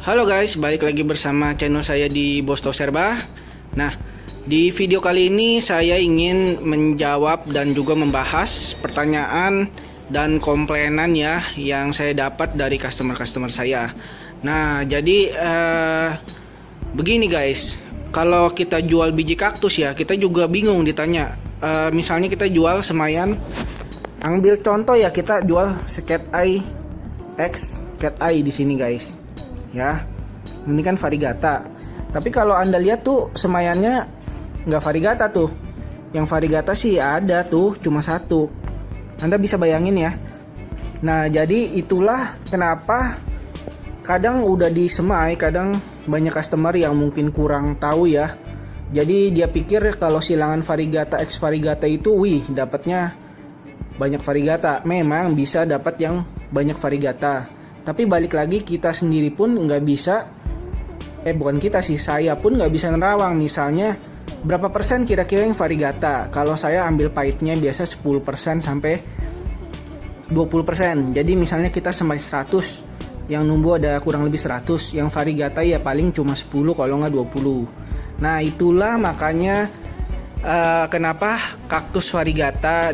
Halo guys, balik lagi bersama channel saya di Bosto Serba. Nah, di video kali ini saya ingin menjawab dan juga membahas pertanyaan dan komplainan ya yang saya dapat dari customer-customer saya. Nah, jadi begini guys, kalau kita jual biji kaktus ya, kita juga bingung ditanya. Misalnya kita jual semayan, ambil contoh ya, kita jual Cat Eye X Cat Eye di sini guys. Ya, ini kan variegata. Tapi kalau anda lihat tuh semayannya nggak variegata tuh. Yang variegata sih ada tuh, cuma satu. Anda bisa bayangin ya. Nah, jadi itulah kenapa kadang udah disemai, kadang banyak customer yang mungkin kurang tahu ya. Jadi dia pikir kalau silangan variegata X variegata itu, wih, dapatnya banyak variegata. Memang bisa dapat yang banyak variegata. Tapi balik lagi, kita sendiri pun nggak bisa, bukan kita sih, saya pun nggak bisa nerawang. Misalnya berapa persen kira-kira yang variegata. Kalau saya ambil pahitnya biasa 10% sampai 20%. Jadi misalnya kita semai 100, yang numbu ada kurang lebih 100, yang variegata ya paling cuma 10 kalau nggak 20. Nah, itulah makanya kenapa kaktus variegata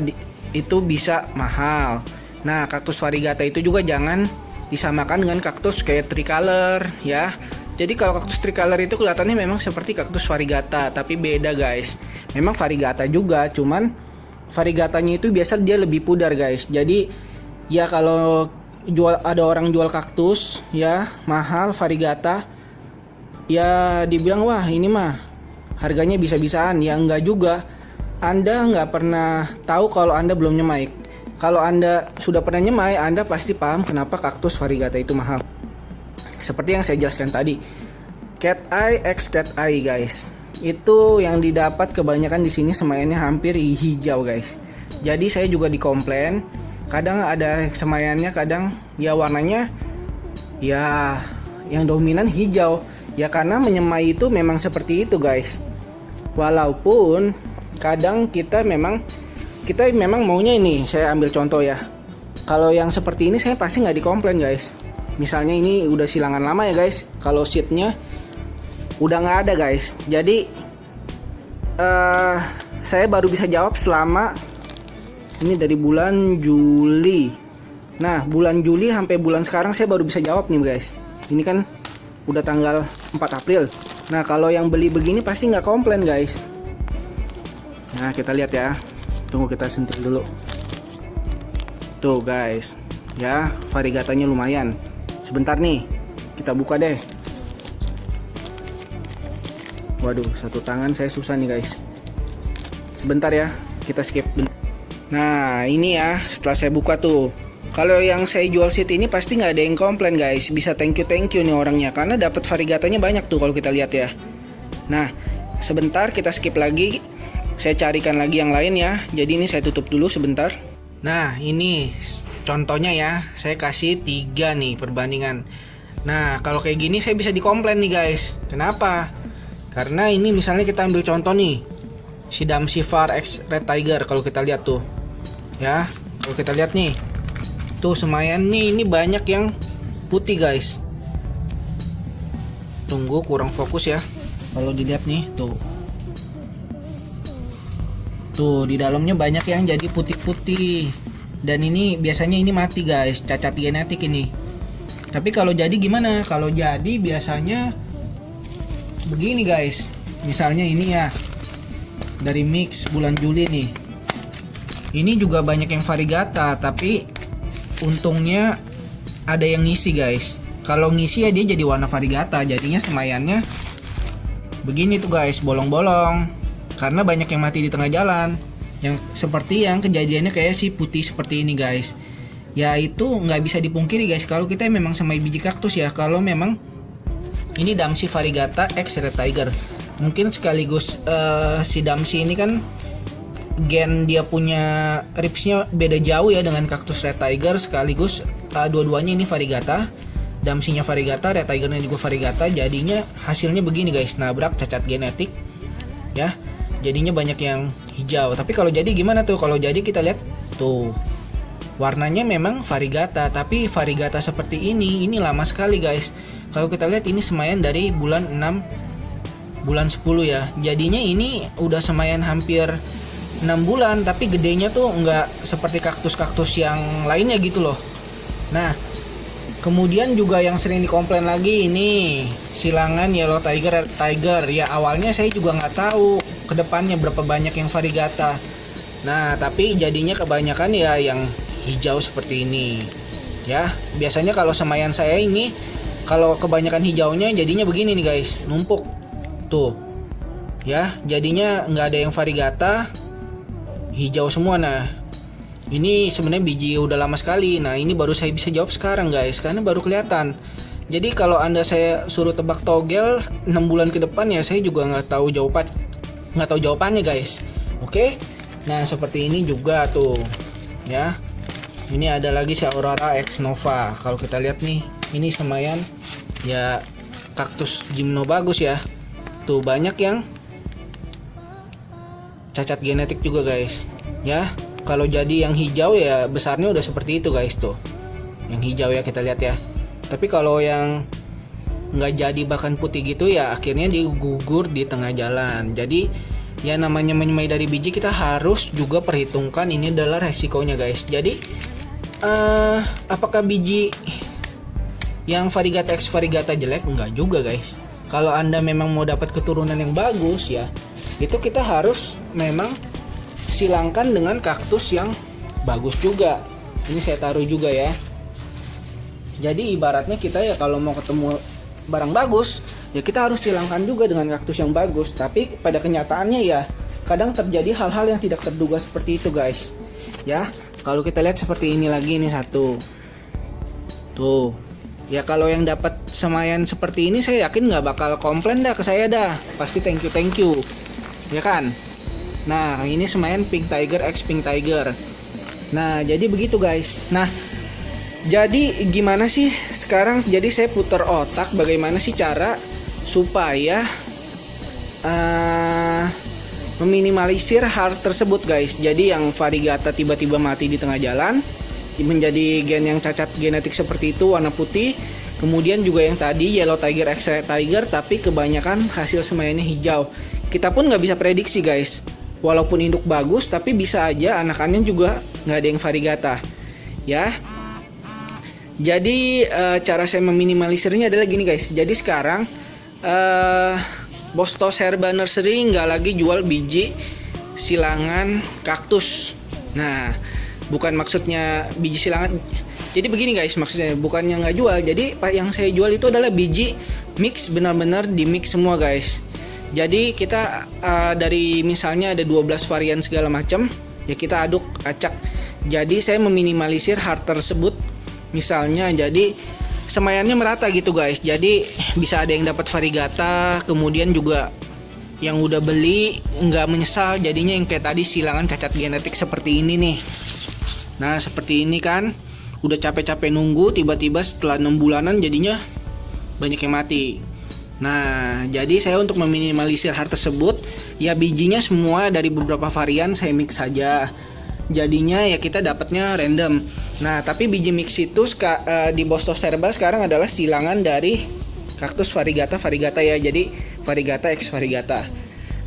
itu bisa mahal. Nah, kaktus variegata itu juga jangan disamakan dengan kaktus kayak tricolor ya. Jadi kalau kaktus tricolor itu kelihatannya memang seperti kaktus variegata, tapi beda guys. Memang variegata juga, cuman variegatanya itu biasa dia lebih pudar guys. Jadi ya kalau ada orang jual kaktus ya mahal variegata, ya dibilang wah ini mah harganya bisa-bisaan. Ya enggak juga. Anda nggak pernah tahu kalau Anda belum nyemai. Kalau Anda sudah pernah nyemai, Anda pasti paham kenapa kaktus variegata itu mahal. Seperti yang saya jelaskan tadi, Cat Eye X Cat Eye guys, itu yang didapat kebanyakan di sini semayannya hampir hijau guys. Jadi saya juga dikomplain, kadang ada semayannya, kadang ya warnanya ya yang dominan hijau. Ya karena menyemai itu memang seperti itu guys. Walaupun kadang kita memang maunya ini, saya ambil contoh ya. Kalau yang seperti ini saya pasti nggak dikomplain guys. Misalnya ini udah silangan lama ya guys. Kalau sheetnya udah nggak ada guys. Jadi saya baru bisa jawab selama ini dari bulan Juli. Nah, bulan Juli sampai bulan sekarang saya baru bisa jawab nih guys. Ini kan udah tanggal 4 April. Nah, kalau yang beli begini pasti nggak komplain guys. Nah, kita lihat ya. Tunggu kita sentuh dulu. Tuh guys, ya variegatanya lumayan. Sebentar nih, kita buka deh. Waduh, satu tangan saya susah nih guys. Sebentar ya, kita skip. Nah ini ya, setelah saya buka tuh. Kalau yang saya jual seat ini pasti nggak ada yang komplain guys. Bisa thank you nih orangnya, karena dapat variegatanya banyak tuh kalau kita lihat ya. Nah, sebentar kita skip lagi. Saya carikan lagi yang lain ya. Jadi ini saya tutup dulu sebentar. Nah ini contohnya ya. Saya kasih 3 nih perbandingan. Nah kalau kayak gini saya bisa dikomplain nih guys. Kenapa? Karena ini misalnya kita ambil contoh nih, si Damsi Far X Red Tiger. Kalau kita lihat tuh ya, kalau kita lihat nih, tuh semayan nih, ini banyak yang putih guys. Tunggu, kurang fokus ya. Kalau dilihat nih tuh, di dalamnya banyak yang jadi putih-putih. Dan ini biasanya ini mati guys, cacat genetik ini. Tapi kalau jadi gimana? Kalau jadi biasanya begini guys. Misalnya ini ya, dari mix bulan Juli nih. Ini juga banyak yang variegata, tapi untungnya ada yang ngisi guys. Kalau ngisi ya dia jadi warna variegata, jadinya semayannya begini tuh guys, bolong-bolong. Karena banyak yang mati di tengah jalan. Yang seperti yang kejadiannya kayak si putih seperti ini guys. Ya itu nggak bisa dipungkiri guys, kalau kita memang semai biji kaktus ya. Kalau memang ini Damsi variegata X Red Tiger, mungkin sekaligus si Damsi ini kan gen dia punya ribsnya beda jauh ya dengan kaktus Red Tiger. Sekaligus dua-duanya ini variegata. Damsinya variegata, Red Tigernya juga variegata. Jadinya hasilnya begini guys, nabrak cacat genetik ya. Jadinya banyak yang hijau. Tapi kalau jadi gimana tuh? Kalau jadi kita lihat tuh, Warnanya memang variegata, tapi variegata seperti ini lama sekali guys. Kalau kita lihat ini semayan dari bulan 6 bulan 10 ya. Jadinya ini udah semayan hampir 6 bulan, tapi gedenya tuh nggak seperti kaktus-kaktus yang lainnya gitu loh. Nah, kemudian juga yang sering dikomplain lagi ini silangan yellow tiger. Ya awalnya saya juga nggak tahu kedepannya berapa banyak yang variegata. Nah, tapi jadinya kebanyakan ya yang hijau seperti ini. Ya, biasanya kalau semayan saya ini kalau kebanyakan hijaunya jadinya begini nih guys, numpuk. Tuh. Ya, jadinya nggak ada yang variegata, hijau semua. Nah, ini sebenarnya biji udah lama sekali. Nah, ini baru saya bisa jawab sekarang guys, karena baru kelihatan. Jadi kalau Anda saya suruh tebak togel 6 bulan ke depan ya saya juga nggak tahu jawabannya guys. Oke. Nah, seperti ini juga tuh. Ya. Ini ada lagi si Aurora X Nova. Kalau kita lihat nih, ini semayan ya kaktus gimno bagus ya. Tuh banyak yang cacat genetik juga guys. Ya, kalau jadi yang hijau ya besarnya udah seperti itu guys tuh. Yang hijau ya kita lihat ya. Tapi kalau yang nggak jadi bahkan putih gitu ya akhirnya digugur di tengah jalan. Jadi ya namanya menyemai dari biji kita harus juga perhitungkan ini adalah resikonya guys. Jadi apakah biji yang variegata X variegata jelek? Enggak juga guys. Kalau Anda memang mau dapat keturunan yang bagus ya, itu kita harus memang silangkan dengan kaktus yang bagus juga. Ini saya taruh juga ya. Jadi ibaratnya kita ya kalau mau ketemu barang bagus, ya kita harus silangkan juga dengan kaktus yang bagus. Tapi pada kenyataannya ya kadang terjadi hal-hal yang tidak terduga seperti itu guys. Ya, kalau kita lihat seperti ini lagi nih satu. Tuh. Ya kalau yang dapat semayan seperti ini saya yakin nggak bakal komplain dah ke saya dah. Pasti thank you. Ya kan? Nah, ini semayan Pink Tiger X Pink Tiger. Nah, jadi begitu guys. Nah, jadi gimana sih sekarang? Jadi saya putar otak bagaimana sih cara supaya meminimalisir hal tersebut guys. Jadi yang variegata tiba-tiba mati di tengah jalan menjadi gen yang cacat genetik seperti itu warna putih. Kemudian juga yang tadi yellow tiger X tiger tapi kebanyakan hasil semayannya hijau. Kita pun nggak bisa prediksi guys. Walaupun induk bagus tapi bisa aja anakannya juga nggak ada yang variegata. Ya. Jadi cara saya meminimalisirnya adalah gini guys. Jadi sekarang Bostos Herba Nursery nggak lagi jual biji silangan kaktus. Nah, bukan maksudnya biji silangan. Jadi begini guys, maksudnya bukannya nggak jual. Jadi yang saya jual itu adalah biji mix, benar-benar di mix semua guys. Jadi kita dari misalnya ada 12 varian segala macam, ya kita aduk acak. Jadi saya meminimalisir hal tersebut. Misalnya jadi semayannya merata gitu guys. Jadi bisa ada yang dapat variegata, kemudian juga yang udah beli nggak menyesal jadinya yang kayak tadi silangan cacat genetik seperti ini nih. Nah seperti ini kan udah capek-capek nunggu, tiba-tiba setelah 6 bulanan jadinya banyak yang mati. Nah jadi saya untuk meminimalisir hal tersebut ya bijinya semua dari beberapa varian saya mix saja. Jadinya ya kita dapatnya random. Nah tapi biji mix itu di Bostos Herba sekarang adalah silangan dari kaktus variegata ya. Jadi variegata X variegata.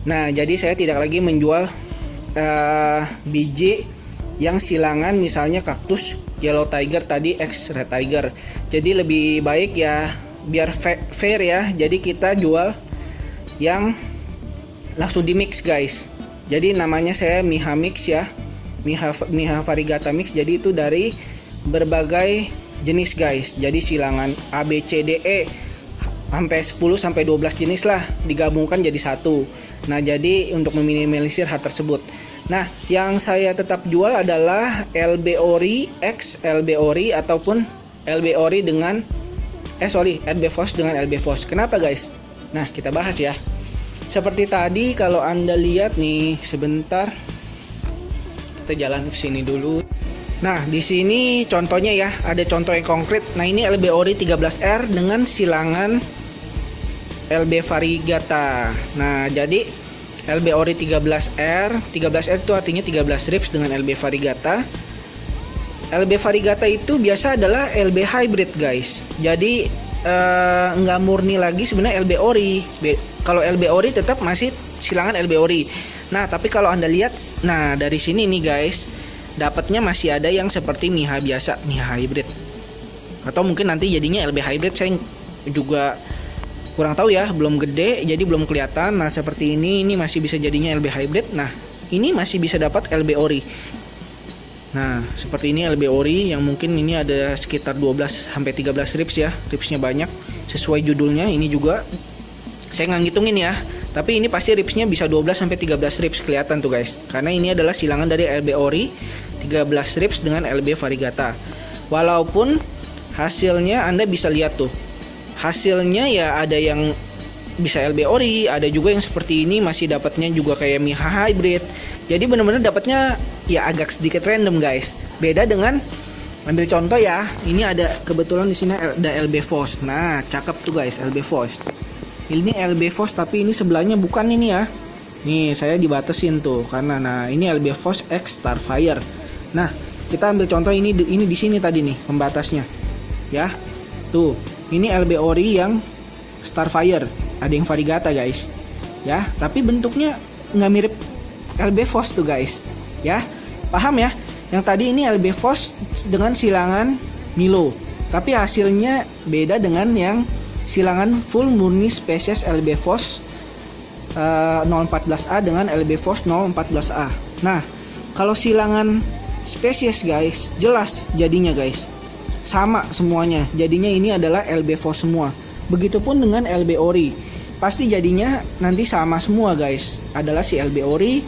Nah jadi saya tidak lagi menjual biji yang silangan misalnya kaktus yellow tiger tadi X red tiger. Jadi lebih baik ya biar fair ya. Jadi kita jual yang langsung di mix guys. Jadi namanya saya Miha Mix ya. Miha variegata mix. Jadi itu dari berbagai jenis guys. Jadi silangan A B C D E sampai 10 sampai 12 jenis lah digabungkan jadi satu. Nah, jadi untuk meminimalisir hal tersebut. Nah, yang saya tetap jual adalah LB Ori X LB Ori ataupun LB Ori dengan LB Fos dengan LB Fos. Kenapa guys? Nah, kita bahas ya. Seperti tadi kalau Anda lihat nih sebentar, kita jalan ke sini dulu. Nah, di sini contohnya ya, ada contoh yang konkret. Nah, ini LB Ori 13R dengan silangan LB variegata. Nah, jadi LB Ori 13R itu artinya 13 rips dengan LB variegata. LB variegata itu biasa adalah LB hybrid guys. Jadi nggak murni lagi sebenarnya LB ori. Kalau LB ori tetap masih silangan LB ori. Nah tapi kalau anda lihat, nah dari sini nih guys, dapatnya masih ada yang seperti Miha biasa, Miha hybrid. Atau mungkin nanti jadinya LB hybrid, saya juga kurang tahu ya, belum gede jadi belum kelihatan. Nah seperti ini masih bisa jadinya LB hybrid. Nah ini masih bisa dapat LB ori. Nah seperti ini LB ori yang mungkin ini ada sekitar 12 sampai 13 rips ya, ripsnya banyak sesuai judulnya. Ini juga saya nggak ngitungin ya, tapi ini pasti ripsnya bisa 12 sampai 13 rips, kelihatan tuh guys, karena ini adalah silangan dari LB ori 13 rips dengan LB variegata. Walaupun hasilnya anda bisa lihat tuh, hasilnya ya ada yang bisa LB ori, ada juga yang seperti ini masih dapatnya juga kayak Miha hybrid. Jadi benar-benar dapatnya ya agak sedikit random guys. Beda dengan, ambil contoh ya, ini ada kebetulan di sini ada LB Foss. Nah, cakep tuh guys LB Foss. Ini LB Foss tapi ini sebelahnya bukan ini ya. Nih saya dibatasin tuh karena nah ini LB Foss X Starfire. Nah, kita ambil contoh ini di sini tadi nih pembatasnya. Ya. Tuh. Ini LB ori yang Starfire, ada yang variegata guys, ya. Tapi bentuknya nggak mirip LB Foss tuh guys, ya. Paham ya? Yang tadi ini LB Foss dengan silangan Milo, tapi hasilnya beda dengan yang silangan full murni spesies LB Foss 014A dengan LB Foss 014A. Nah, kalau silangan spesies guys, jelas jadinya guys. Sama semuanya, jadinya ini adalah LB Foss semua. Begitupun dengan LB ori, pasti jadinya nanti sama semua guys, adalah si LB ori.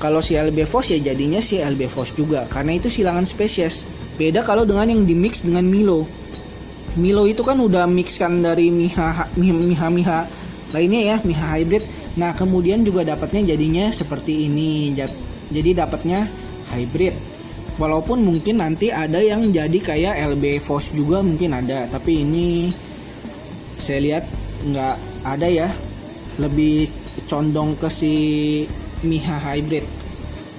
Kalau si LB Foss ya jadinya si LB Foss juga, karena itu silangan spesies. Beda kalau dengan yang dimix dengan Milo. Milo itu kan udah mixkan dari Miha lainnya ya, Miha hybrid. Nah kemudian juga dapatnya jadinya seperti ini, jadi dapatnya hybrid. Walaupun mungkin nanti ada yang jadi kayak LB Foss juga mungkin ada, tapi ini saya lihat nggak ada ya, lebih condong ke si Miha hybrid.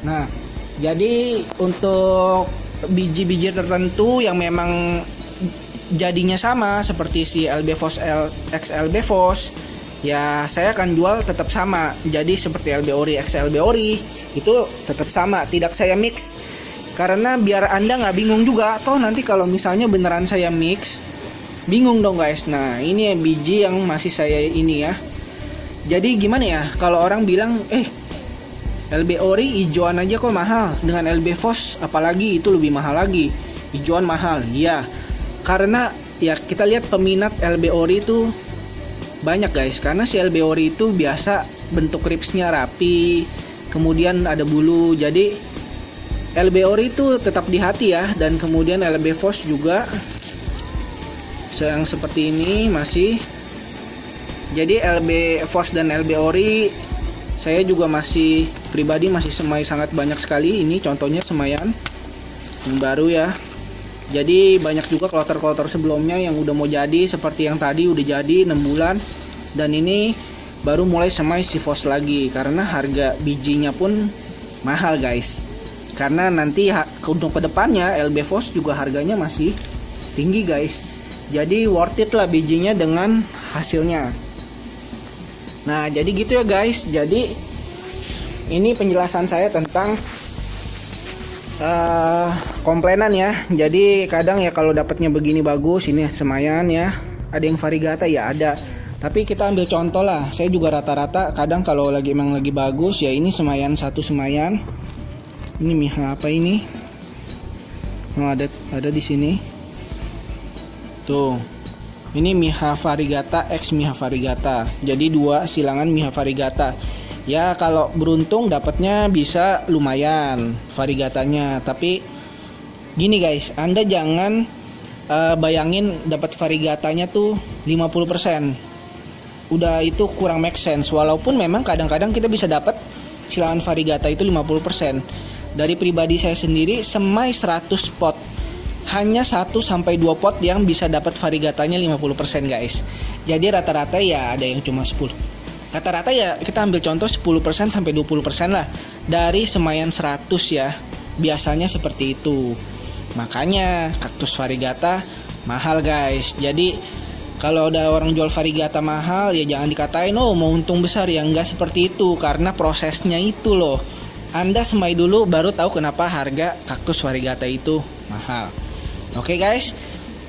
Nah jadi untuk biji-biji tertentu yang memang jadinya sama seperti si LB Foss X LB Foss, ya saya akan jual tetap sama. Jadi seperti LB ori X LB ori itu tetap sama, tidak saya mix. Karena biar anda nggak bingung juga, toh nanti kalau misalnya beneran saya mix, bingung dong guys. Nah ini biji yang masih saya ini ya. Jadi gimana ya, kalau orang bilang, LB ori hijauan aja kok mahal, dengan LB Foss apalagi itu lebih mahal lagi, hijauan mahal. Iya, karena ya kita lihat peminat LB ori itu banyak guys, karena si LB ori itu biasa bentuk ripsnya rapi, kemudian ada bulu, jadi LB ori itu tetap di hati ya. Dan kemudian LB Foss juga yang seperti ini masih. Jadi LB Foss dan LB ori saya juga masih pribadi masih semai sangat banyak sekali. Ini contohnya semayan yang baru ya. Jadi banyak juga kloter-kloter sebelumnya yang udah mau jadi, seperti yang tadi udah jadi 6 bulan. Dan ini baru mulai semai si Foss lagi, karena harga bijinya pun mahal guys. Karena nanti untuk kedepannya LB Foss juga harganya masih tinggi guys. Jadi worth it lah bijinya dengan hasilnya. Nah jadi gitu ya guys. Jadi ini penjelasan saya tentang komplainan ya. Jadi kadang ya kalau dapatnya begini bagus, ini semayan ya. Ada yang variegata ya ada. Tapi kita ambil contoh lah. Saya juga rata-rata kadang kalau emang lagi bagus ya ini semayan, satu semayan. Ini Miha apa ini? Oh, ada di sini. Tuh. Ini Miha variegata X Miha variegata. Jadi 2 silangan Miha variegata. Ya kalau beruntung dapatnya bisa lumayan variegatanya. Tapi gini guys, Anda jangan bayangin dapat variegatanya tuh 50%. Udah itu kurang make sense. Walaupun memang kadang-kadang kita bisa dapat silangan variegata itu 50%. Dari pribadi saya sendiri semai 100 pot, hanya 1-2 pot yang bisa dapat variegatanya 50% guys. Jadi rata-rata ya ada yang cuma 10. Rata-rata ya kita ambil contoh 10% sampai 20% lah dari semaian 100 ya. Biasanya seperti itu. Makanya kaktus variegata mahal guys. Jadi kalau ada orang jual variegata mahal ya jangan dikatain oh mau untung besar, ya enggak seperti itu, karena prosesnya itu loh. Anda semai dulu baru tahu kenapa harga kaktus variegata itu mahal. Oke guys,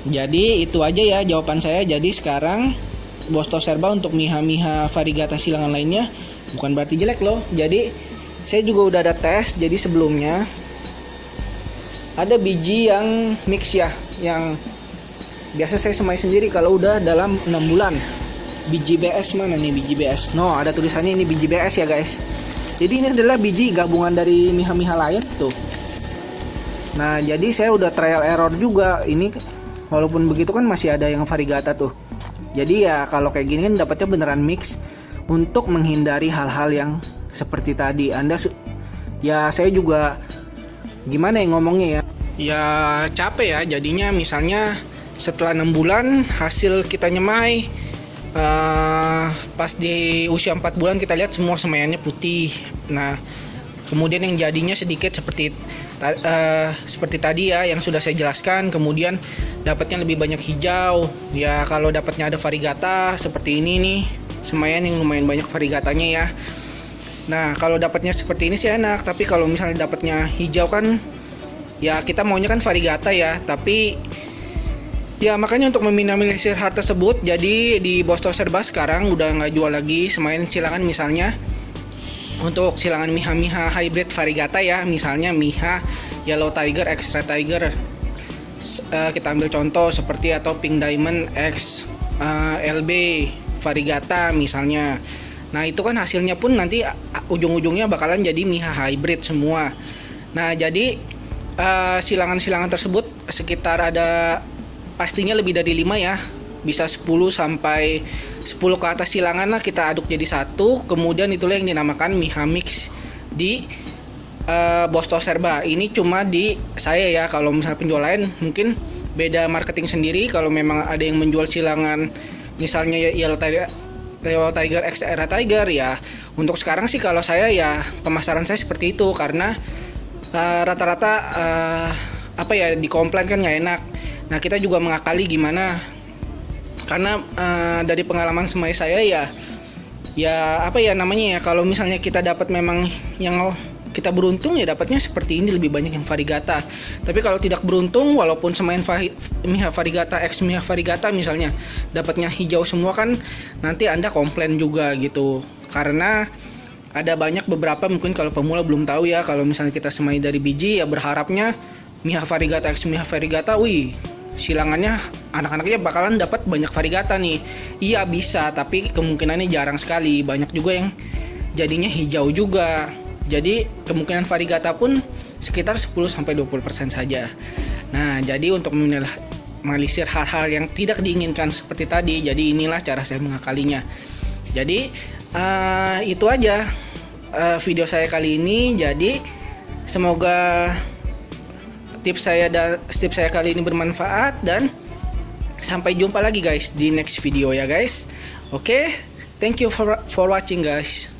jadi itu aja ya jawaban saya. Jadi sekarang Bosto Serba untuk miha-miha variegata silangan lainnya bukan berarti jelek loh. Jadi saya juga udah ada tes. Jadi sebelumnya ada biji yang mix ya, yang biasa saya semai sendiri kalau udah dalam 6 bulan. Biji BS mana nih biji BS? No, ada tulisannya ini biji BS ya guys. Jadi ini adalah biji gabungan dari miha-miha lain tuh. Nah, jadi saya udah trial error juga. Ini walaupun begitu kan masih ada yang variegata tuh. Jadi ya kalau kayak gini kan dapatnya beneran mix untuk menghindari hal-hal yang seperti tadi. Ya saya juga gimana ya ngomongnya ya. Ya capek ya jadinya, misalnya setelah 6 bulan hasil kita nyemai, pas di usia 4 bulan kita lihat semua semaiannya putih. Nah kemudian yang jadinya sedikit seperti tadi ya yang sudah saya jelaskan. Kemudian dapatnya lebih banyak hijau. Ya kalau dapatnya ada variegata seperti ini nih, semaian yang lumayan banyak variegatanya ya. Nah kalau dapatnya seperti ini sih enak, tapi kalau misalnya dapatnya hijau kan ya kita maunya kan variegata ya. Tapi ya makanya untuk meminimalisir hal tersebut, jadi di Bosto Serba sekarang udah nggak jual lagi semaian silangan. Misalnya untuk silangan miha-miha hybrid variegata ya, misalnya miha Yellow Tiger, Extra Tiger, kita ambil contoh seperti, atau Pink Diamond X LB variegata misalnya. Nah itu kan hasilnya pun nanti ujung-ujungnya bakalan jadi miha hybrid semua. Nah jadi silangan-silangan tersebut sekitar ada pastinya lebih dari 5 ya, bisa 10 sampai 10 ke atas silangan lah kita aduk jadi satu. Kemudian itulah yang dinamakan miha mix di Bosto Serba. Ini cuma di saya ya, kalau misalnya penjual lain mungkin beda marketing sendiri. Kalau memang ada yang menjual silangan misalnya Yellow Tiger, Extra Tiger ya, untuk sekarang sih kalau saya ya pemasaran saya seperti itu, karena rata-rata apa ya di komplain kan nggak enak. Nah kita juga mengakali gimana, karena dari pengalaman semai saya ya apa ya namanya ya, kalau misalnya kita dapat memang yang kita beruntung ya dapatnya seperti ini, lebih banyak yang variegata. Tapi kalau tidak beruntung, walaupun semaian miha variegata X miha variegata misalnya dapatnya hijau semua, kan nanti Anda komplain juga gitu. Karena ada banyak beberapa mungkin kalau pemula belum tahu ya, kalau misalnya kita semai dari biji ya berharapnya miha variegata X miha variegata, wih silangannya anak-anaknya bakalan dapat banyak variegata nih. Iya bisa, tapi kemungkinannya jarang sekali. Banyak juga yang jadinya hijau juga. Jadi kemungkinan variegata pun sekitar 10-20% saja. Nah jadi untuk meminimalisir hal-hal yang tidak diinginkan seperti tadi, jadi inilah cara saya mengakalinya. Jadi itu aja video saya kali ini. Jadi semoga tips saya kali ini bermanfaat, dan sampai jumpa lagi guys di next video ya guys. Oke, thank you for watching guys.